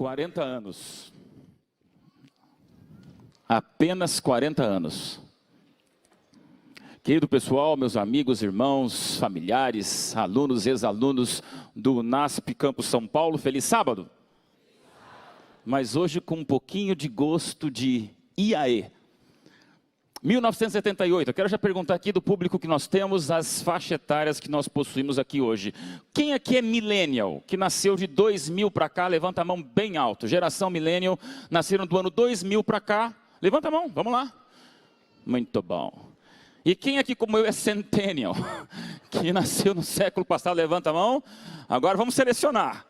40 anos. Apenas 40 anos. Querido pessoal, meus amigos, irmãos, familiares, alunos, ex-alunos do NASP Campus São Paulo, feliz sábado. Mas hoje com um pouquinho de gosto de IAE. 1978, eu quero já perguntar aqui do público que nós temos, as faixas etárias que nós possuímos aqui hoje. Quem aqui é millennial, que nasceu de 2000 para cá, levanta a mão bem alto. Geração millennial, nasceram do ano 2000 para cá, levanta a mão, vamos lá. Muito bom. E quem aqui como eu é centennial, que nasceu no século passado, levanta a mão. Agora vamos selecionar.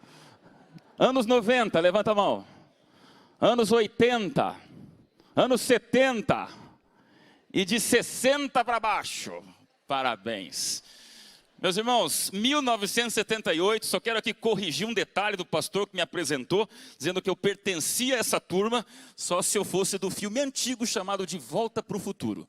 Anos 90, levanta a mão. Anos 80, anos 70... E de 60 para baixo, parabéns. Meus irmãos, 1978, só quero aqui corrigir um detalhe do pastor que me apresentou, dizendo que eu pertencia a essa turma, só se eu fosse do filme antigo chamado De Volta para o Futuro.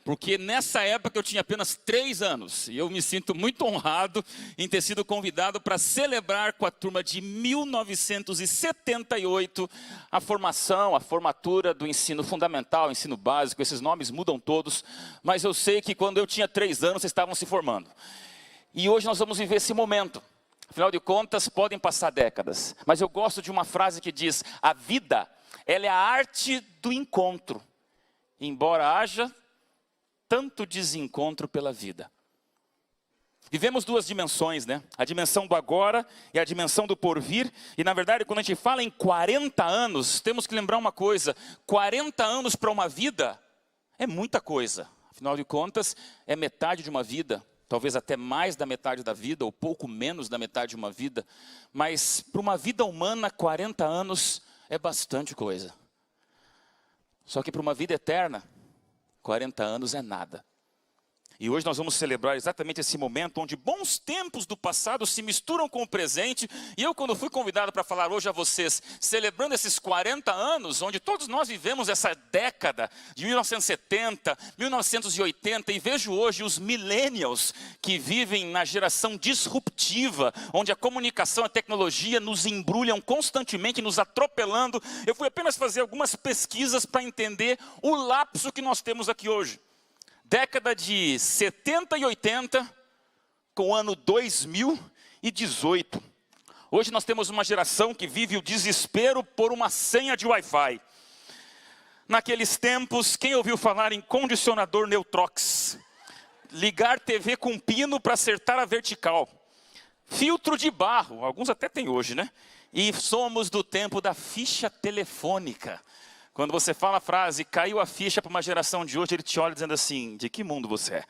Porque nessa época eu tinha apenas 3 anos, e eu me sinto muito honrado em ter sido convidado para celebrar com a turma de 1978 a formação, a formatura do ensino fundamental, ensino básico, esses nomes mudam todos, mas eu sei que quando eu tinha 3 anos vocês estavam se formando. E hoje nós vamos viver esse momento, afinal de contas podem passar décadas, mas eu gosto de uma frase que diz, a vida, ela é a arte do encontro, embora haja tanto desencontro pela vida. Vivemos 2 dimensões, né? A dimensão do agora e a dimensão do porvir. E na verdade, quando a gente fala em 40 anos, temos que lembrar uma coisa. 40 anos para uma vida é muita coisa. Afinal de contas, é metade de uma vida. Talvez até mais da metade da vida, ou pouco menos da metade de uma vida. Mas para uma vida humana, 40 anos é bastante coisa. Só que para uma vida eterna, 40 anos é nada. E hoje nós vamos celebrar exatamente esse momento onde bons tempos do passado se misturam com o presente. E eu, quando fui convidado para falar hoje a vocês, celebrando esses 40 anos, onde todos nós vivemos essa década de 1970, 1980, e vejo hoje os millennials que vivem na geração disruptiva, onde a comunicação e a tecnologia nos embrulham constantemente, nos atropelando. Eu fui apenas fazer algumas pesquisas para entender o lapso que nós temos aqui hoje. Década de 70 e 80, com o ano 2018. Hoje nós temos uma geração que vive o desespero por uma senha de Wi-Fi. Naqueles tempos, quem ouviu falar em condicionador Neutrox? Ligar TV com pino para acertar a vertical. Filtro de barro, alguns até tem hoje, né? E somos do tempo da ficha telefônica. Quando você fala a frase, caiu a ficha para uma geração de hoje, ele te olha dizendo assim, de que mundo você é?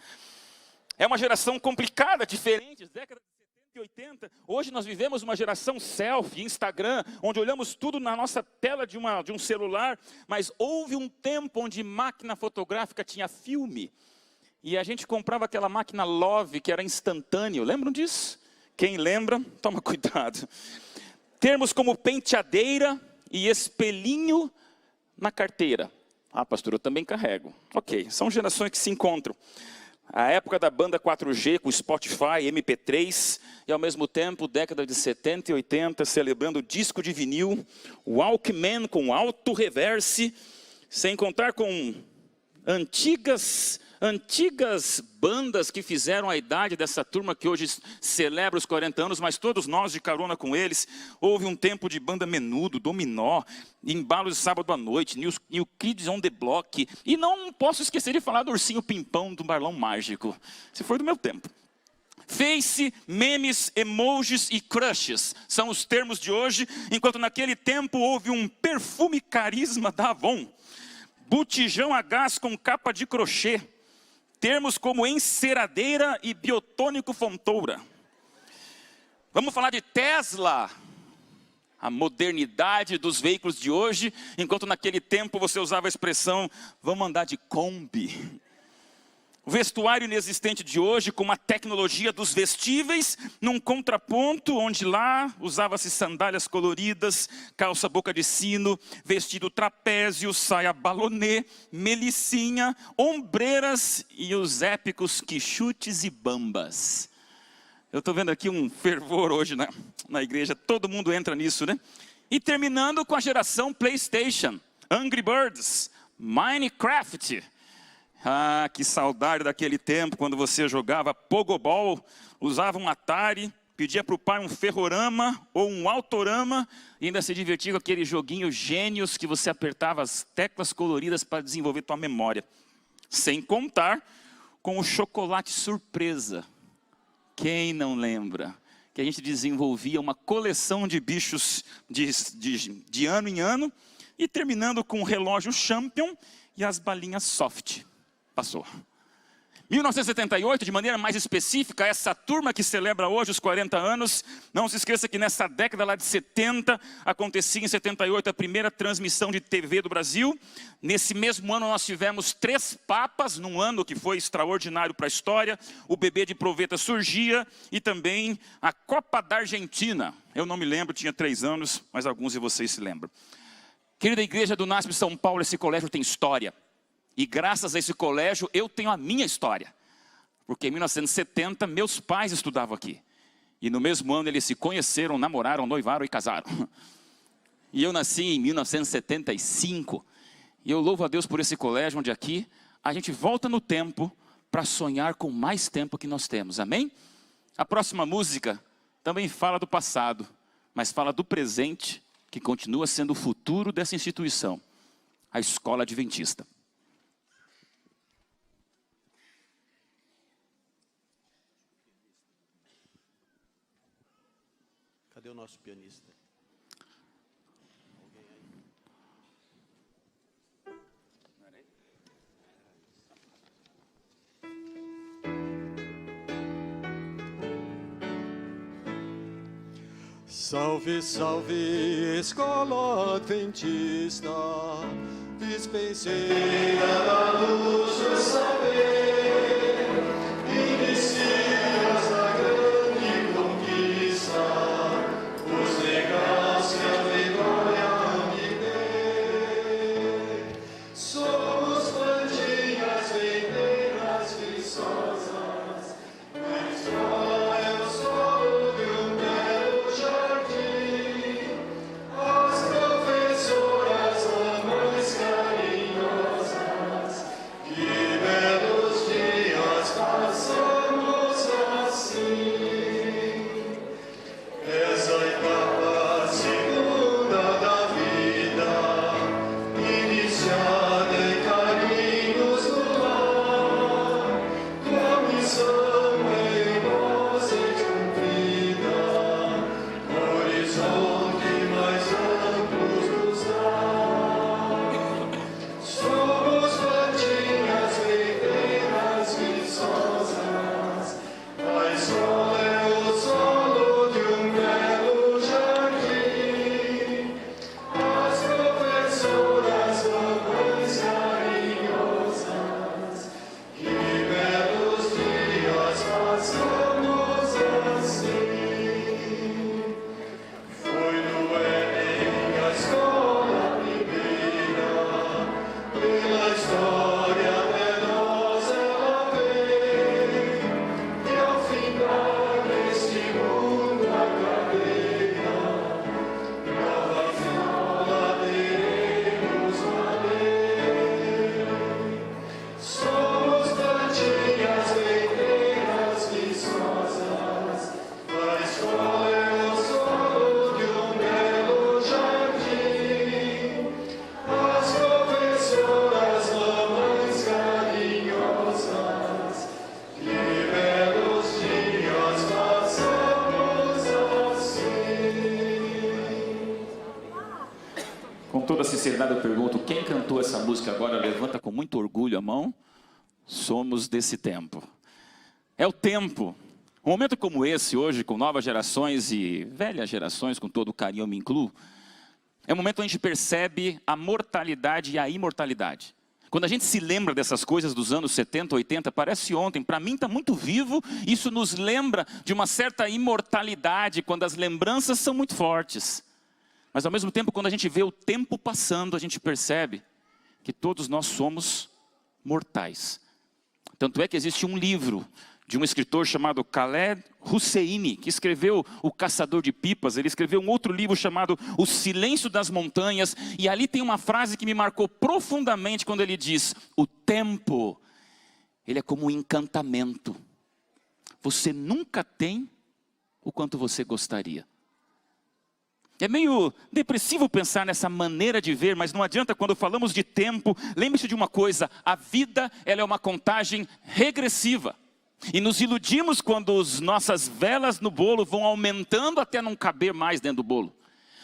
É uma geração complicada, diferente, década de 70 e 80. Hoje nós vivemos uma geração selfie, Instagram, onde olhamos tudo na nossa tela de um celular, mas houve um tempo onde máquina fotográfica tinha filme. E a gente comprava aquela máquina Love, que era instantâneo, lembram disso? Quem lembra, toma cuidado. Termos como penteadeira e espelhinho na carteira. Ah, pastor, eu também carrego. Ok, são gerações que se encontram. A época da banda 4G com Spotify, MP3, e ao mesmo tempo, década de 70 e 80, celebrando o disco de vinil, o Walkman com alto reverse, sem contar com antigas bandas que fizeram a idade dessa turma que hoje celebra os 40 anos, mas todos nós de carona com eles. Houve um tempo de banda Menudo, Dominó, Embalo de Sábado à Noite, New Kids on the Block. E não posso esquecer de falar do Ursinho Pimpão, do Balão Mágico. Esse foi do meu tempo. Face, memes, emojis e crushes são os termos de hoje, enquanto naquele tempo houve um perfume carisma da Avon. Botijão a gás com capa de crochê. Termos como enceradeira e biotônico Fontoura. Vamos falar de Tesla. A modernidade dos veículos de hoje, enquanto naquele tempo você usava a expressão, vamos andar de Kombi. O vestuário inexistente de hoje, com uma tecnologia dos vestíveis, num contraponto, onde lá usava-se sandálias coloridas, calça boca de sino, vestido trapézio, saia balonê, melicinha, ombreiras e os épicos quichutes e bambas. Eu estou vendo aqui um fervor hoje na igreja, todo mundo entra nisso, né? E terminando com a geração PlayStation, Angry Birds, Minecraft. Ah, que saudade daquele tempo, quando você jogava Pogobol, usava um Atari, pedia para o pai um ferrorama ou um autorama, e ainda se divertia com aquele joguinho Gênios, que você apertava as teclas coloridas para desenvolver tua memória. Sem contar com o chocolate surpresa. Quem não lembra? Que a gente desenvolvia uma coleção de bichos de ano em ano, e terminando com o relógio Champion e as balinhas Soft. Passou. 1978, de maneira mais específica, essa turma que celebra hoje os 40 anos, não se esqueça que nessa década lá de 70, acontecia em 78 a primeira transmissão de TV do Brasil. Nesse mesmo ano nós tivemos 3 papas, num ano que foi extraordinário para a história. O bebê de proveta surgia e também a Copa da Argentina. Eu não me lembro, tinha 3 anos, mas alguns de vocês se lembram. Querida igreja do NASP São Paulo, esse colégio tem história. E graças a esse colégio eu tenho a minha história. Porque em 1970 meus pais estudavam aqui. E no mesmo ano eles se conheceram, namoraram, noivaram e casaram. E eu nasci em 1975. E eu louvo a Deus por esse colégio onde aqui a gente volta no tempo para sonhar com mais tempo que nós temos. Amém? A próxima música também fala do passado, mas fala do presente, que continua sendo o futuro dessa instituição, a Escola Adventista. Cadê o nosso pianista? Alguém aí? Salve, salve, Escola Adventista, dispenseira da luz do saber, inicias a grande conquista, os legados que a memória me dê. Somos plantinhas verdeiras viçosas, a escola é o solo de um belo jardim. As professoras, mamães carinhosas, que belos dias passamos assim. Essa etapa segunda da vida, iniciada em carinhos do lar, tua missão em nós cumprida, horizonte mais amplo nos dá. Somos plantinhas verdeiras viçosas, a escola é o solo de um belo jardim. As professoras, mamães carinhosas, que belos dias passamos assim. Foi no Éden a escola primeira, pela história até nós ela vem, e ao findar neste mundo a cadeia, nova escola teremos valer. Somos plantinhas verdeiras viçosas, a escola é o solo de um belo jardim. As professoras, mamães carinhosas, que belos dias passamos assim. Com toda sinceridade eu pergunto, quem cantou essa música agora, levanta com muito orgulho a mão. Somos desse tempo. É o tempo. Um momento como esse hoje, com novas gerações e velhas gerações, com todo o carinho eu me incluo, é um momento onde a gente percebe a mortalidade e a imortalidade. Quando a gente se lembra dessas coisas dos anos 70, 80, parece ontem, para mim está muito vivo, isso nos lembra de uma certa imortalidade, quando as lembranças são muito fortes. Mas ao mesmo tempo, quando a gente vê o tempo passando, a gente percebe que todos nós somos mortais. Tanto é que existe um livro de um escritor chamado Khaled Hosseini, que escreveu O Caçador de Pipas. Ele escreveu um outro livro chamado O Silêncio das Montanhas, e ali tem uma frase que me marcou profundamente quando ele diz: o tempo, ele é como um encantamento. Você nunca tem o quanto você gostaria. É meio depressivo pensar nessa maneira de ver, mas não adianta. Quando falamos de tempo, lembre-se de uma coisa: a vida, ela é uma contagem regressiva. E nos iludimos quando as nossas velas no bolo vão aumentando até não caber mais dentro do bolo.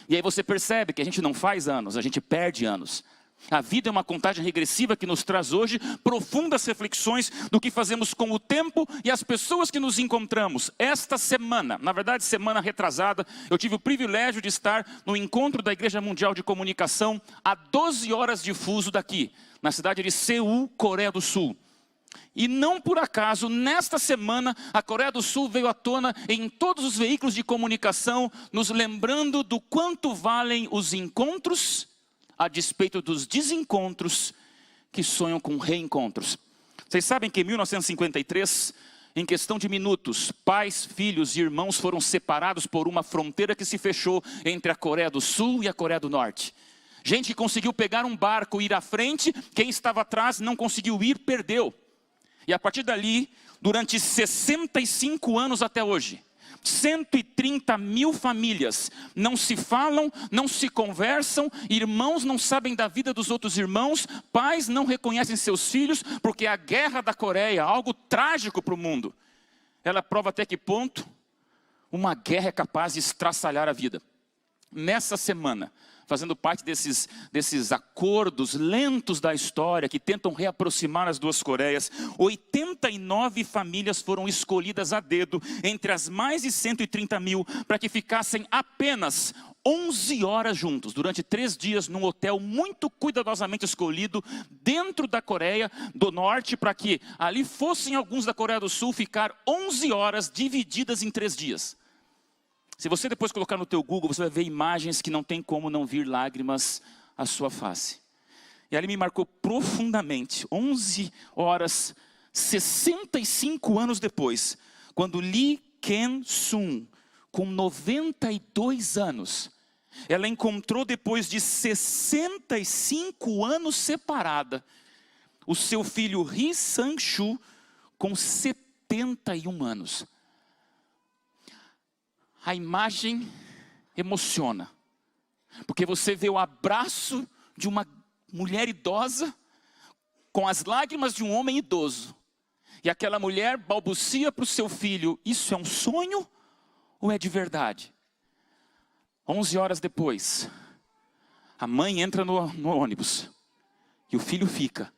E aí você percebe que a gente não faz anos, a gente perde anos. A vida é uma contagem regressiva que nos traz hoje profundas reflexões do que fazemos com o tempo e as pessoas que nos encontramos. Esta semana, na verdade semana retrasada, eu tive o privilégio de estar no encontro da Igreja Mundial de Comunicação a 12 horas de fuso daqui, na cidade de Seul, Coreia do Sul. E não por acaso, nesta semana, a Coreia do Sul veio à tona em todos os veículos de comunicação, nos lembrando do quanto valem os encontros a despeito dos desencontros que sonham com reencontros. Vocês sabem que em 1953, em questão de minutos, pais, filhos e irmãos foram separados por uma fronteira que se fechou entre a Coreia do Sul e a Coreia do Norte. Gente que conseguiu pegar um barco e ir à frente, quem estava atrás não conseguiu ir, perdeu. E a partir dali, durante 65 anos até hoje, 130 mil famílias não se falam, não se conversam, irmãos não sabem da vida dos outros irmãos, pais não reconhecem seus filhos, porque a guerra da Coreia, algo trágico para o mundo, ela prova até que ponto uma guerra é capaz de estraçalhar a vida. Nessa semana, fazendo parte desses acordos lentos da história, que tentam reaproximar as duas Coreias, 89 famílias foram escolhidas a dedo, entre as mais de 130 mil, para que ficassem apenas 11 horas juntos, durante 3 dias, num hotel muito cuidadosamente escolhido, dentro da Coreia do Norte, para que ali fossem alguns da Coreia do Sul ficar 11 horas divididas em 3 dias. Se você depois colocar no teu Google, você vai ver imagens que não tem como não vir lágrimas à sua face. E ali me marcou profundamente, 11 horas, 65 anos depois, quando Lee Ken-sun, com 92 anos, ela encontrou depois de 65 anos separada, o seu filho Ri Sang-shu, com 71 anos. A imagem emociona, porque você vê o abraço de uma mulher idosa com as lágrimas de um homem idoso. E aquela mulher balbucia para o seu filho: isso é um sonho ou é de verdade? 11 horas depois, a mãe entra no ônibus e o filho fica.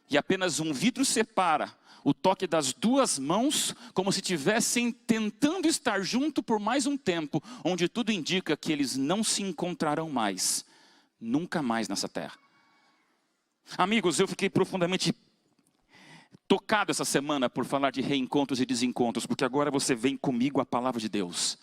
E apenas um vidro separa o toque das duas mãos, como se estivessem tentando estar junto por mais um tempo, onde tudo indica que eles não se encontrarão mais, nunca mais nessa terra. Amigos, eu fiquei profundamente tocado essa semana por falar de reencontros e desencontros, porque agora você vem comigo a palavra de Deus.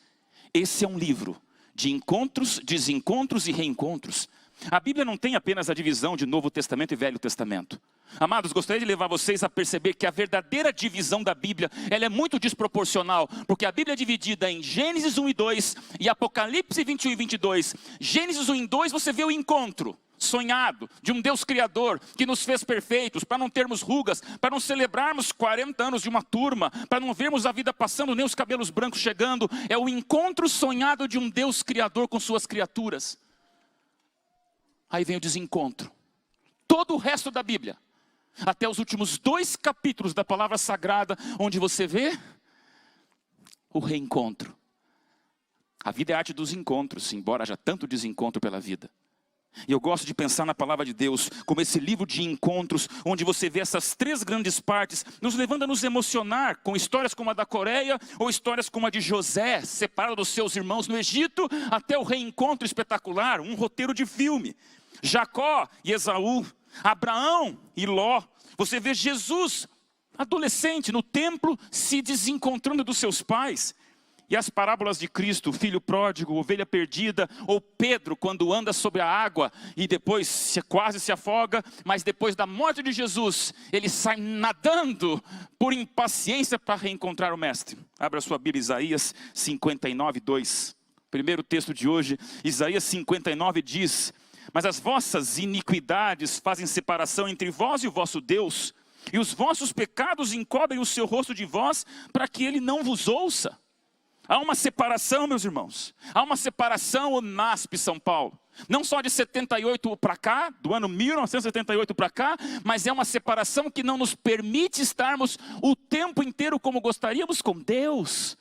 Esse é um livro de encontros, desencontros e reencontros. A Bíblia não tem apenas a divisão de Novo Testamento e Velho Testamento. Amados, gostaria de levar vocês a perceber que a verdadeira divisão da Bíblia, ela é muito desproporcional, porque a Bíblia é dividida em Gênesis 1 e 2 e Apocalipse 21 e 22. Gênesis 1 e 2 você vê o encontro sonhado de um Deus Criador que nos fez perfeitos, para não termos rugas, para não celebrarmos 40 anos de uma turma, para não vermos a vida passando, nem os cabelos brancos chegando. É o encontro sonhado de um Deus Criador com suas criaturas. Aí vem o desencontro. Todo o resto da Bíblia, até os últimos 2 capítulos da palavra sagrada, onde você vê o reencontro. A vida é a arte dos encontros, embora haja tanto desencontro pela vida. E eu gosto de pensar na palavra de Deus como esse livro de encontros, onde você vê essas 3 grandes partes, nos levando a nos emocionar com histórias como a da Coreia, ou histórias como a de José, separado dos seus irmãos no Egito, até o reencontro espetacular, um roteiro de filme. Jacó e Esaú, Abraão e Ló. Você vê Jesus, adolescente, no templo, se desencontrando dos seus pais. E as parábolas de Cristo, filho pródigo, ovelha perdida, ou Pedro quando anda sobre a água e depois quase se afoga, mas depois da morte de Jesus, ele sai nadando por impaciência para reencontrar o Mestre. Abra sua Bíblia, Isaías 59, 2. Primeiro texto de hoje, Isaías 59 diz: mas as vossas iniquidades fazem separação entre vós e o vosso Deus, e os vossos pecados encobrem o seu rosto de vós, para que ele não vos ouça. Há uma separação, meus irmãos. Há uma separação, o NASP São Paulo. Não só de 78 para cá, do ano 1978 para cá, mas é uma separação que não nos permite estarmos o tempo inteiro como gostaríamos com Deus.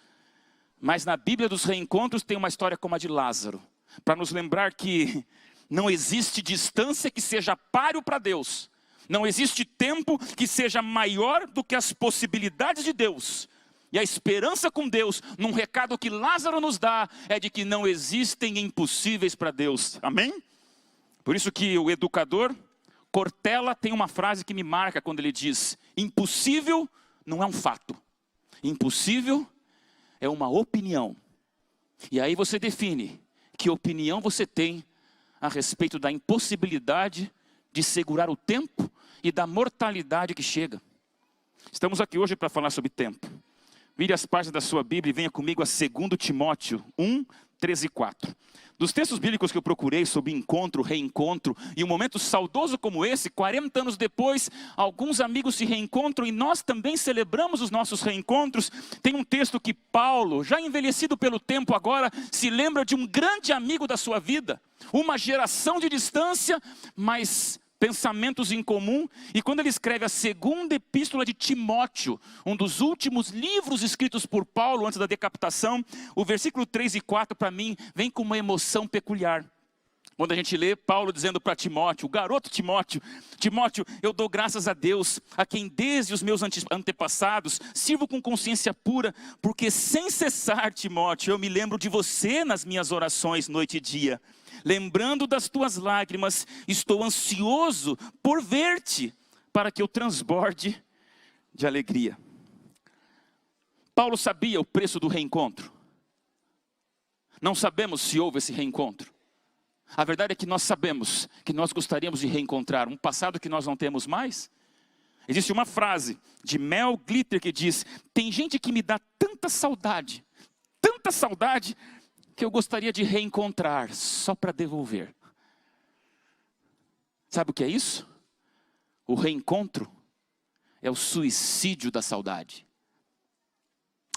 Mas na Bíblia dos Reencontros tem uma história como a de Lázaro, para nos lembrar que não existe distância que seja páreo para Deus. Não existe tempo que seja maior do que as possibilidades de Deus. E a esperança com Deus, num recado que Lázaro nos dá, é de que não existem impossíveis para Deus. Amém? Por isso que o educador Cortella tem uma frase que me marca quando ele diz: impossível não é um fato. Impossível é uma opinião. E aí você define que opinião você tem a respeito da impossibilidade de segurar o tempo e da mortalidade que chega. Estamos aqui hoje para falar sobre tempo. Vire as páginas da sua Bíblia e venha comigo a 2 Timóteo 1, 13 e 4. Dos textos bíblicos que eu procurei sobre encontro, reencontro, e um momento saudoso como esse, 40 anos depois, alguns amigos se reencontram e nós também celebramos os nossos reencontros. Tem um texto que Paulo, já envelhecido pelo tempo agora, se lembra de um grande amigo da sua vida. Uma geração de distância, mas pensamentos em comum. E quando ele escreve a 2ª epístola de Timóteo, um dos últimos livros escritos por Paulo antes da decapitação, o versículo 3 e 4 para mim vem com uma emoção peculiar. Quando a gente lê Paulo dizendo para Timóteo, o garoto Timóteo: Timóteo, eu dou graças a Deus, a quem desde os meus antepassados sirvo com consciência pura, porque sem cessar, Timóteo, eu me lembro de você nas minhas orações noite e dia. Lembrando das tuas lágrimas, estou ansioso por ver-te, para que eu transborde de alegria. Paulo sabia o preço do reencontro. Não sabemos se houve esse reencontro. A verdade é que nós sabemos que nós gostaríamos de reencontrar um passado que nós não temos mais. Existe uma frase de Mel Glitter que diz: tem gente que me dá tanta saudade, que eu gostaria de reencontrar só para devolver. Sabe o que é isso? O reencontro é o suicídio da saudade.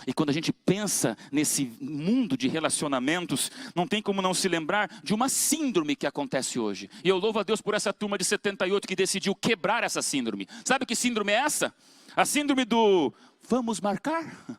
E quando a gente pensa nesse mundo de relacionamentos, não tem como não se lembrar de uma síndrome que acontece hoje. E eu louvo a Deus por essa turma de 78 que decidiu quebrar essa síndrome. Sabe que síndrome é essa? A síndrome do vamos marcar?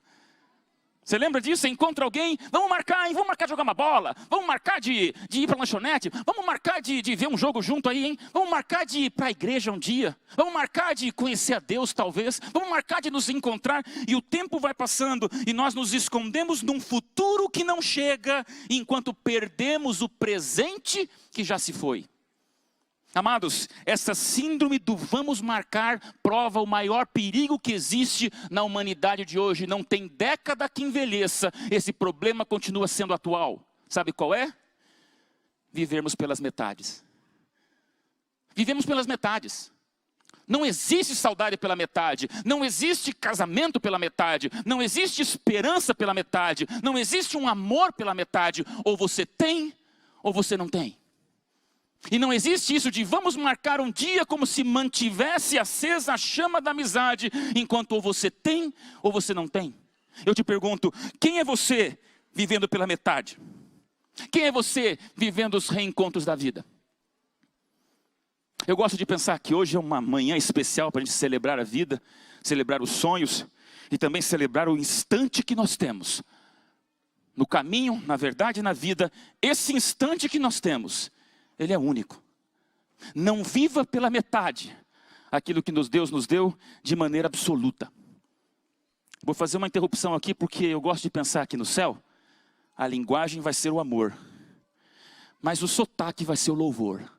Você lembra disso? Você encontra alguém, vamos marcar, hein? Vamos marcar de jogar uma bola, vamos marcar de ir para a lanchonete, vamos marcar de ver um jogo junto aí, hein? Vamos marcar de ir para a igreja um dia, vamos marcar de conhecer a Deus talvez, vamos marcar de nos encontrar. E o tempo vai passando e nós nos escondemos num futuro que não chega, enquanto perdemos o presente que já se foi. Amados, essa síndrome do vamos marcar prova o maior perigo que existe na humanidade de hoje. Não tem década que envelheça, esse problema continua sendo atual. Sabe qual é? Vivermos pelas metades. Vivemos pelas metades. Não existe saudade pela metade, não existe casamento pela metade, não existe esperança pela metade, não existe um amor pela metade. Ou você tem, ou você não tem. E não existe isso de vamos marcar um dia como se mantivesse acesa a chama da amizade, enquanto ou você tem ou você não tem. Eu te pergunto, quem é você vivendo pela metade? Quem é você vivendo os reencontros da vida? Eu gosto de pensar que hoje é uma manhã especial para a gente celebrar a vida, celebrar os sonhos e também celebrar o instante que nós temos. No caminho, na verdade, na vida, esse instante que nós temos, ele é único. Não viva pela metade aquilo que Deus nos deu de maneira absoluta. Vou fazer uma interrupção aqui porque eu gosto de pensar que no céu a linguagem vai ser o amor, mas o sotaque vai ser o louvor.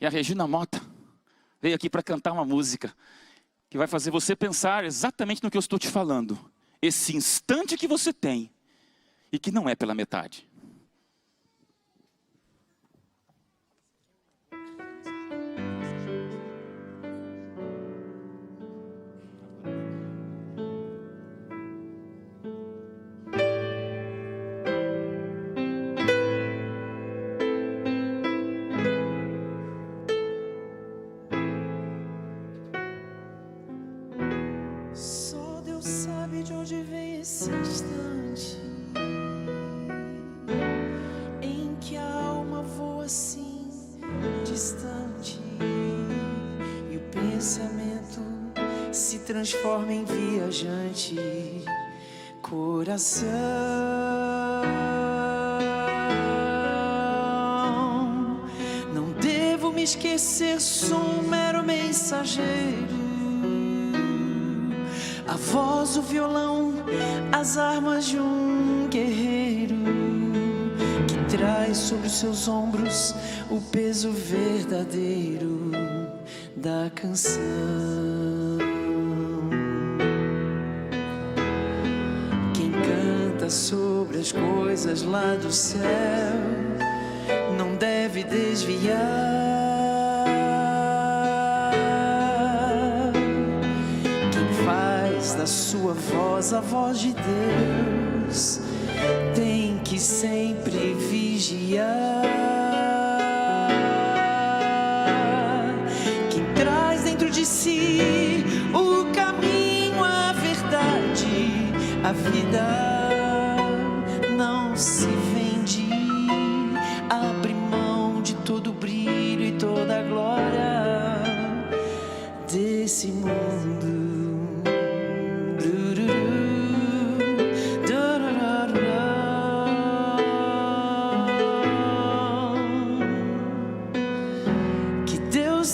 E a Regina Mota veio aqui para cantar uma música que vai fazer você pensar exatamente no que eu estou te falando. Esse instante que você tem e que não é pela metade. Só Deus sabe de onde vem esse instante em que a alma voa assim distante e o pensamento se transforma em viajante. Coração, não devo me esquecer, sou um mero mensageiro. A voz, o violão, as armas de um guerreiro que traz sobre os seus ombros o peso verdadeiro da canção. Quem canta sobre as coisas lá do céu não deve desviar. Da sua voz, a voz de Deus, tem que sempre vigiar. Quem traz dentro de si o caminho, a verdade, a vida não se vende. Abre mão de todo o brilho e toda a glória desse mundo.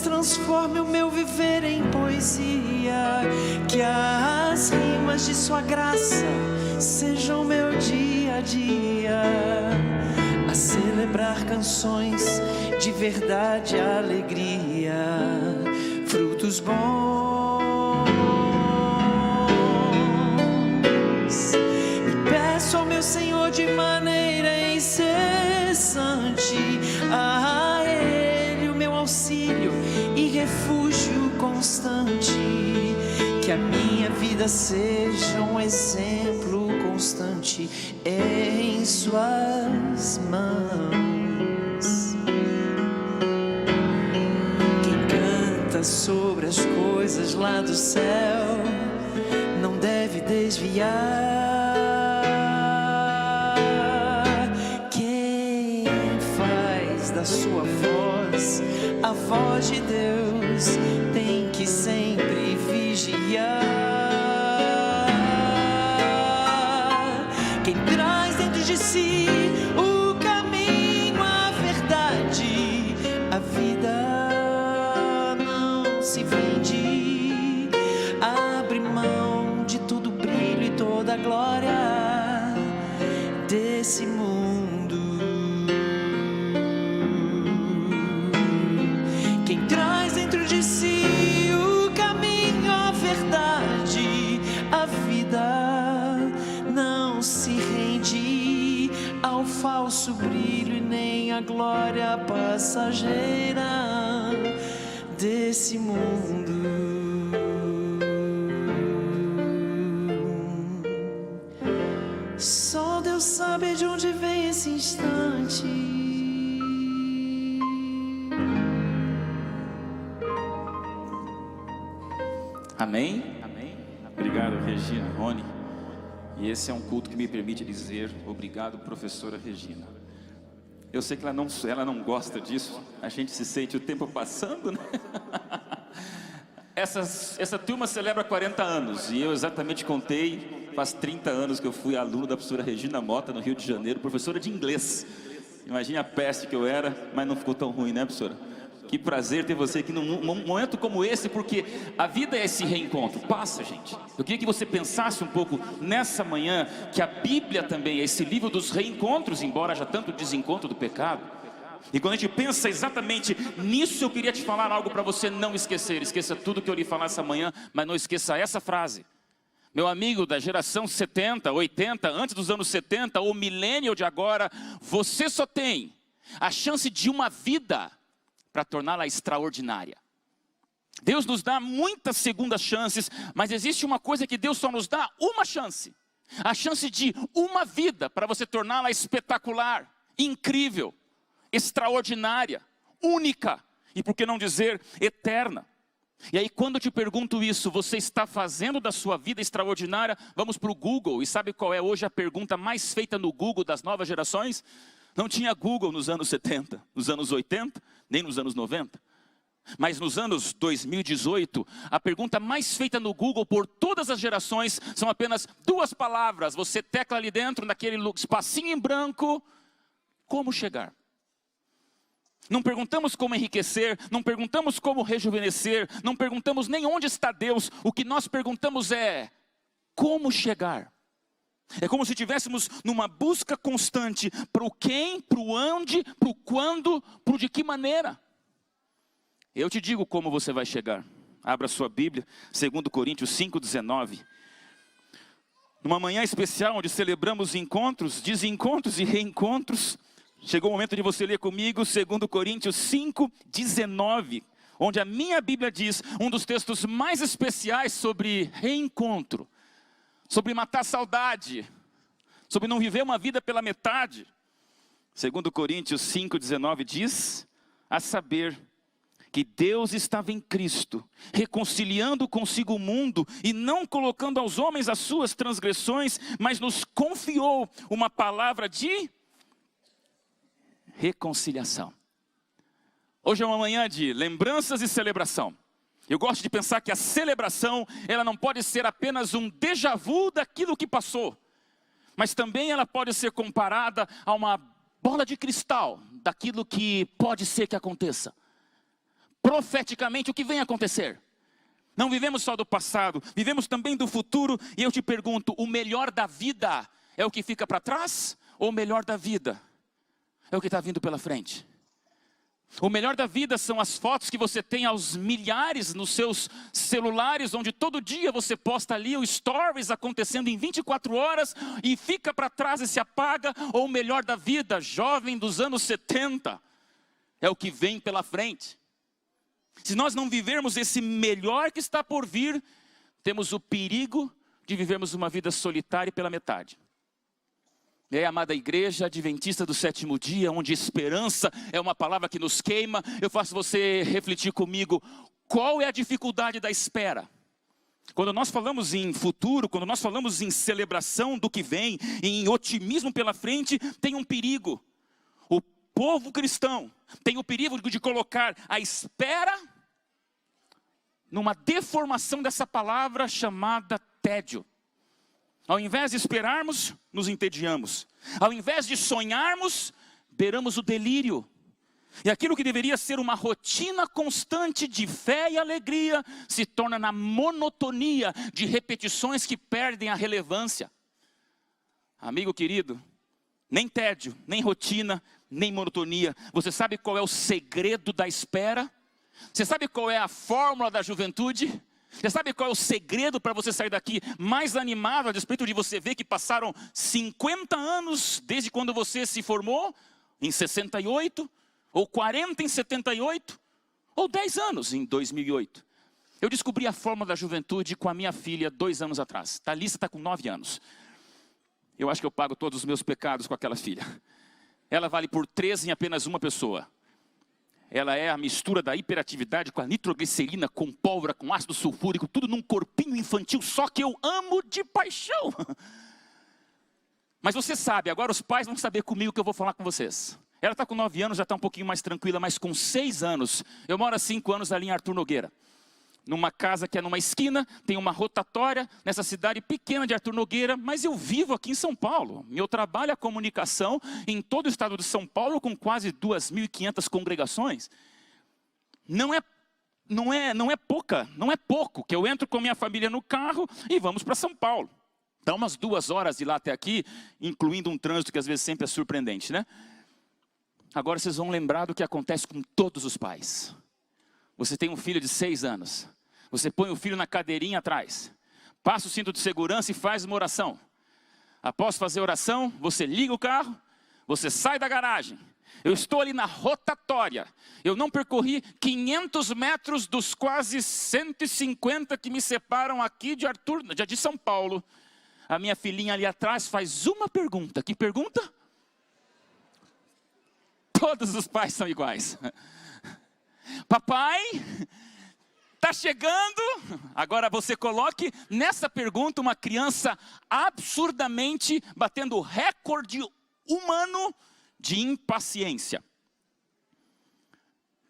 Transforme o meu viver em poesia, que as rimas de sua graça sejam meu dia a dia, a celebrar canções de verdade e alegria, frutos bons. E peço ao meu Senhor de maneira incessante, a Ele o meu auxílio e refúgio constante, que a minha vida seja um exemplo constante em suas mãos. Quem canta sobre as coisas lá do céu não deve desviar. Quem faz da sua voz a voz de Deus, tem que sempre vigiar. Quem traz dentro de si o caminho, a verdade, a vida não se vende. Abre mão de todo o brilho e toda a glória desse mundo. Quem traz dentro de si o caminho, a verdade, a vida não se rende ao falso brilho e nem à glória passageira desse mundo. Só Deus sabe de onde vem esse instante. Amém? Obrigado, Regina, Rony. E esse é um culto que me permite dizer obrigado, professora Regina. Eu sei que ela não gosta disso. A gente se sente o tempo passando, né? Essa turma celebra 40 anos. E eu exatamente contei, faz 30 anos que eu fui aluno da professora Regina Mota, no Rio de Janeiro, professora de inglês. Imagine a peste que eu era, mas não ficou tão ruim, né, professora? Que prazer ter você aqui num momento como esse, porque a vida é esse reencontro. Passa, gente. Eu queria que você pensasse um pouco nessa manhã, que a Bíblia também é esse livro dos reencontros, embora haja tanto desencontro do pecado. E quando a gente pensa exatamente nisso, eu queria te falar algo para você não esquecer. Esqueça tudo que eu lhe falar essa manhã, mas não esqueça essa frase. Meu amigo da geração 70, 80, antes dos anos 70, ou millennial de agora, você só tem a chance de uma vida para torná-la extraordinária. Deus nos dá muitas segundas chances, mas existe uma coisa que Deus só nos dá uma chance. A chance de uma vida para você torná-la espetacular, incrível, extraordinária, única e, por que não dizer, eterna. E aí quando eu te pergunto isso, você está fazendo da sua vida extraordinária? Vamos para o Google, e sabe qual é hoje a pergunta mais feita no Google das novas gerações? Não tinha Google nos anos 70, nos anos 80, nem nos anos 90. Mas nos anos 2018, a pergunta mais feita no Google por todas as gerações são apenas duas palavras. Você tecla ali dentro, naquele espacinho em branco, como chegar. Não perguntamos como enriquecer, não perguntamos como rejuvenescer, não perguntamos nem onde está Deus. O que nós perguntamos é como chegar. É como se estivéssemos numa busca constante para o quem, para o onde, para o quando, para o de que maneira. Eu te digo como você vai chegar. Abra sua Bíblia, 2 Coríntios 5,19. Numa manhã especial onde celebramos encontros, desencontros e reencontros, chegou o momento de você ler comigo 2 Coríntios 5,19, onde a minha Bíblia diz, um dos textos mais especiais sobre reencontro, sobre matar saudade, sobre não viver uma vida pela metade. 2 Coríntios 5,19 diz, a saber, que Deus estava em Cristo, reconciliando consigo o mundo e não colocando aos homens as suas transgressões, mas nos confiou uma palavra de reconciliação. Hoje é uma manhã de lembranças e celebração. Eu gosto de pensar que a celebração, ela não pode ser apenas um déjà vu daquilo que passou, mas também ela pode ser comparada a uma bola de cristal daquilo que pode ser que aconteça. Profeticamente, o que vem acontecer? Não vivemos só do passado, vivemos também do futuro. E eu te pergunto, o melhor da vida é o que fica para trás? Ou o melhor da vida é o que está vindo pela frente? O melhor da vida são as fotos que você tem aos milhares nos seus celulares, onde todo dia você posta ali o stories acontecendo em 24 horas e fica para trás e se apaga. Ou o melhor da vida, jovem dos anos 70, é o que vem pela frente. Se nós não vivermos esse melhor que está por vir, temos o perigo de vivermos uma vida solitária pela metade. E aí, amada igreja adventista do sétimo dia, onde esperança é uma palavra que nos queima, eu faço você refletir comigo, qual é a dificuldade da espera? Quando nós falamos em futuro, quando nós falamos em celebração do que vem, em otimismo pela frente, tem um perigo. O povo cristão tem o perigo de colocar a espera numa deformação dessa palavra chamada tédio. Ao invés de esperarmos, nos entediamos. Ao invés de sonharmos, beiramos o delírio. E aquilo que deveria ser uma rotina constante de fé e alegria, se torna na monotonia de repetições que perdem a relevância. Amigo querido, nem tédio, nem rotina, nem monotonia. Você sabe qual é o segredo da espera? Você sabe qual é a fórmula da juventude? Você sabe qual é o segredo para você sair daqui mais animado, a despeito de você ver que passaram 50 anos desde quando você se formou, em 68, ou 40 em 78, ou 10 anos em 2008. Eu descobri a fórmula da juventude com a minha filha 2 anos atrás. Thalissa está com 9 anos. Eu acho que eu pago todos os meus pecados com aquela filha. Ela vale por 13 em apenas uma pessoa. Ela é a mistura da hiperatividade com a nitroglicerina, com pólvora, com ácido sulfúrico, tudo num corpinho infantil, só que eu amo de paixão. Mas você sabe, agora os pais vão saber comigo que eu vou falar com vocês. Ela está com 9 anos, já está um pouquinho mais tranquila, mas com 6 anos, eu moro há 5 anos ali em Arthur Nogueira. Numa casa que é numa esquina, tem uma rotatória, nessa cidade pequena de Arthur Nogueira, mas eu vivo aqui em São Paulo. Meu trabalho é a comunicação em todo o estado de São Paulo, com quase 2.500 congregações. Não é pouco que eu entro com minha família no carro e vamos para São Paulo. Dá umas 2 horas de lá até aqui, incluindo um trânsito que às vezes sempre é surpreendente, né? Agora vocês vão lembrar do que acontece com todos os pais. Você tem um filho de 6 anos. Você põe o filho na cadeirinha atrás. passa o cinto de segurança e faz uma oração. Após fazer a oração, você liga o carro, você sai da garagem. Eu estou ali na rotatória. Eu não percorri 500 metros dos quase 150 que me separam aqui de São Paulo. A minha filhinha ali atrás faz uma pergunta. Que pergunta? Todos os pais são iguais. Papai, está chegando? Agora você coloque nessa pergunta uma criança absurdamente batendo o recorde humano de impaciência.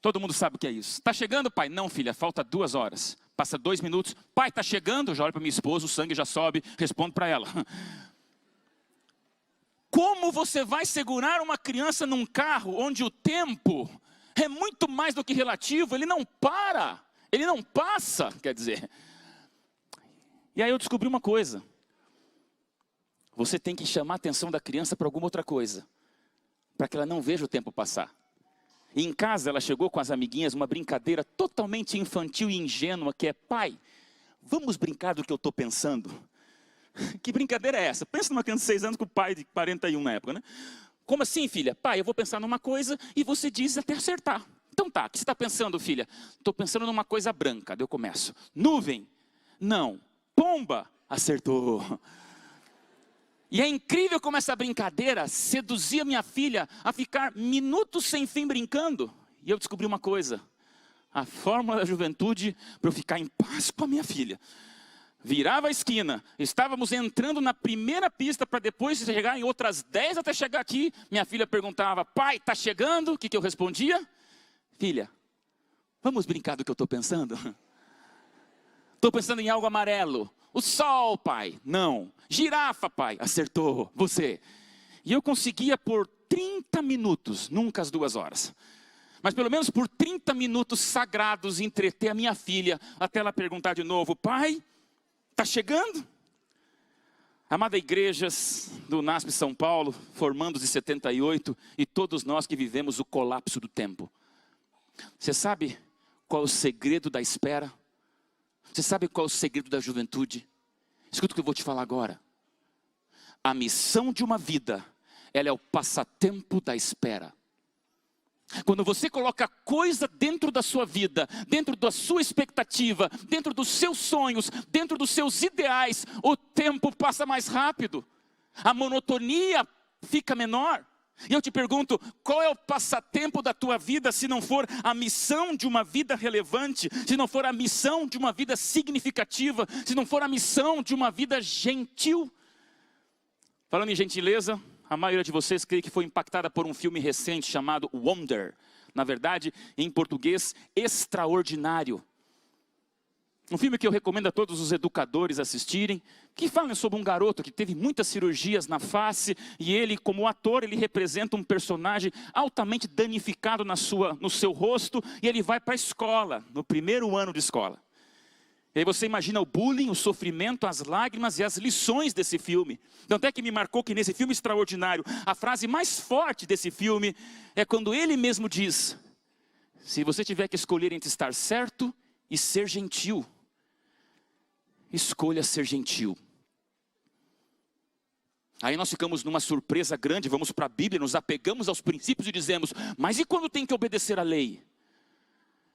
Todo mundo sabe o que é isso. Está chegando, pai? Não, filha, falta 2 horas. Passa 2 minutos. Pai, está chegando? Já olho para minha esposa, o sangue já sobe, respondo para ela. Como você vai segurar uma criança num carro onde o tempo é muito mais do que relativo? Ele não para, ele não passa, quer dizer. E aí eu descobri uma coisa. Você tem que chamar a atenção da criança para alguma outra coisa, para que ela não veja o tempo passar. E em casa ela chegou com as amiguinhas, uma brincadeira totalmente infantil e ingênua, que é: pai, vamos brincar do que eu estou pensando? Que brincadeira é essa? Pensa numa criança de 6 anos com o pai de 41 na época, né? Como assim, filha? Pai, eu vou pensar numa coisa e você diz até acertar. Então tá, o que você está pensando, filha? Estou pensando numa coisa branca. Daí eu começo. Nuvem? Não. Pomba? Acertou. E é incrível como essa brincadeira seduzia minha filha a ficar minutos sem fim brincando. E eu descobri uma coisa. A fórmula da juventude para eu ficar em paz com a minha filha. Virava a esquina, estávamos entrando na primeira pista para depois chegar em outras 10 até chegar aqui. Minha filha perguntava: pai, está chegando? O que eu respondia? Filha, vamos brincar do que eu estou pensando? Estou pensando em algo amarelo. O sol, pai. Não. Girafa, pai. Acertou. Você. E eu conseguia por 30 minutos, nunca as 2 horas. Mas pelo menos por 30 minutos sagrados entreter a minha filha até ela perguntar de novo: pai, está chegando? Amada igrejas do NASP São Paulo, formandos de 78, e todos nós que vivemos o colapso do tempo. Você sabe qual é o segredo da espera? Você sabe qual é o segredo da juventude? Escuta o que eu vou te falar agora. A missão de uma vida, ela é o passatempo da espera. Quando você coloca coisa dentro da sua vida, dentro da sua expectativa, dentro dos seus sonhos, dentro dos seus ideais, o tempo passa mais rápido. A monotonia fica menor. E eu te pergunto, qual é o passatempo da tua vida se não for a missão de uma vida relevante, se não for a missão de uma vida significativa, se não for a missão de uma vida gentil? Falando em gentileza, a maioria de vocês creio que foi impactada por um filme recente chamado Wonder. Na verdade, em português, Extraordinário. Um filme que eu recomendo a todos os educadores assistirem, que fala sobre um garoto que teve muitas cirurgias na face, e ele, como ator, ele representa um personagem altamente danificado no seu rosto, e ele vai para a escola, no primeiro ano de escola. E aí você imagina o bullying, o sofrimento, as lágrimas e as lições desse filme. Tanto é que me marcou que nesse filme extraordinário, a frase mais forte desse filme é quando ele mesmo diz: se você tiver que escolher entre estar certo e ser gentil, escolha ser gentil. Aí nós ficamos numa surpresa grande, vamos para a Bíblia, nos apegamos aos princípios e dizemos: mas e quando tem que obedecer à lei?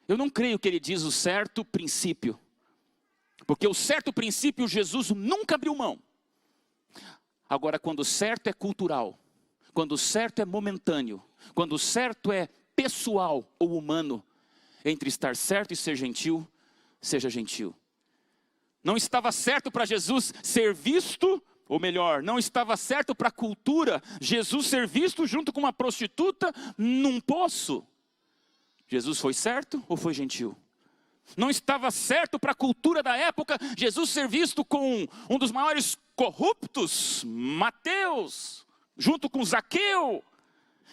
Eu não creio que ele diz o certo princípio. Porque o certo princípio Jesus nunca abriu mão. Agora, quando o certo é cultural, quando o certo é momentâneo, quando o certo é pessoal ou humano, entre estar certo e ser gentil, seja gentil. Não estava certo para Jesus ser visto, ou melhor, não estava certo para a cultura Jesus ser visto junto com uma prostituta num poço. Jesus foi certo ou foi gentil? Não estava certo para a cultura da época Jesus ser visto com um dos maiores corruptos, Mateus, junto com Zaqueu,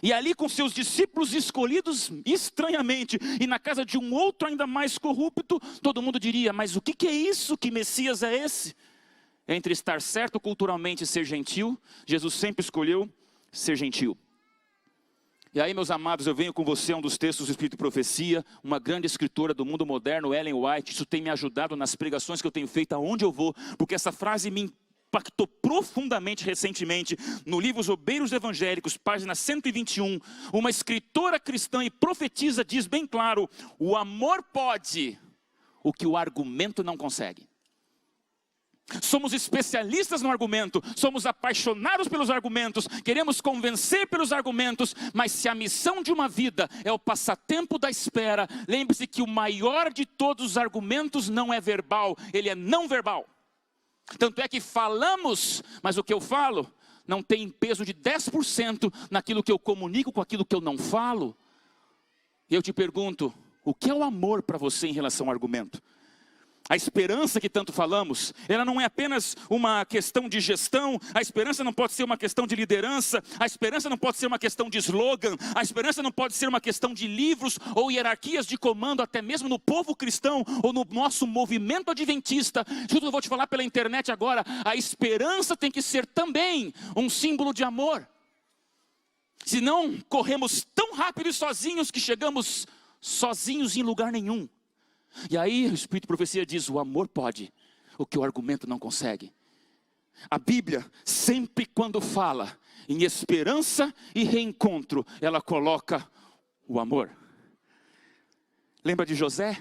e ali com seus discípulos escolhidos estranhamente, e na casa de um outro ainda mais corrupto. Todo mundo diria: mas o que é isso? Que Messias é esse? Entre estar certo culturalmente e ser gentil, Jesus sempre escolheu ser gentil. E aí, meus amados, eu venho com você a um dos textos do Espírito e Profecia, uma grande escritora do mundo moderno, Ellen White. Isso tem me ajudado nas pregações que eu tenho feito aonde eu vou, porque essa frase me impactou profundamente recentemente. No livro Os Obreiros Evangélicos, página 121, uma escritora cristã e profetisa diz bem claro: o amor pode o que o argumento não consegue. Somos especialistas no argumento, somos apaixonados pelos argumentos, queremos convencer pelos argumentos, mas se a missão de uma vida é o passatempo da espera, lembre-se que o maior de todos os argumentos não é verbal, ele é não verbal. Tanto é que falamos, mas o que eu falo não tem peso de 10% naquilo que eu comunico com aquilo que eu não falo. E eu te pergunto, o que é o amor para você em relação ao argumento? A esperança que tanto falamos, ela não é apenas uma questão de gestão, a esperança não pode ser uma questão de liderança, a esperança não pode ser uma questão de slogan, a esperança não pode ser uma questão de livros ou hierarquias de comando, até mesmo no povo cristão ou no nosso movimento adventista. Tudo eu vou te falar pela internet agora, a esperança tem que ser também um símbolo de amor. Senão corremos tão rápido e sozinhos que chegamos sozinhos em lugar nenhum. E aí o Espírito de Profecia diz: o amor pode o que o argumento não consegue. A Bíblia, sempre quando fala em esperança e reencontro, ela coloca o amor. Lembra de José?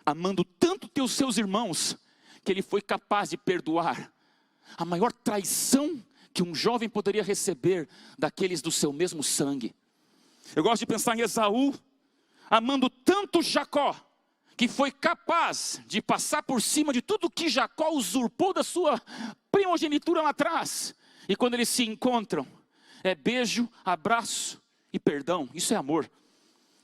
Amando tanto os seus irmãos, que ele foi capaz de perdoar a maior traição que um jovem poderia receber daqueles do seu mesmo sangue. Eu gosto de pensar em Esaú, amando tanto Jacó, que foi capaz de passar por cima de tudo que Jacó usurpou da sua primogenitura lá atrás. E quando eles se encontram, é beijo, abraço e perdão. Isso é amor.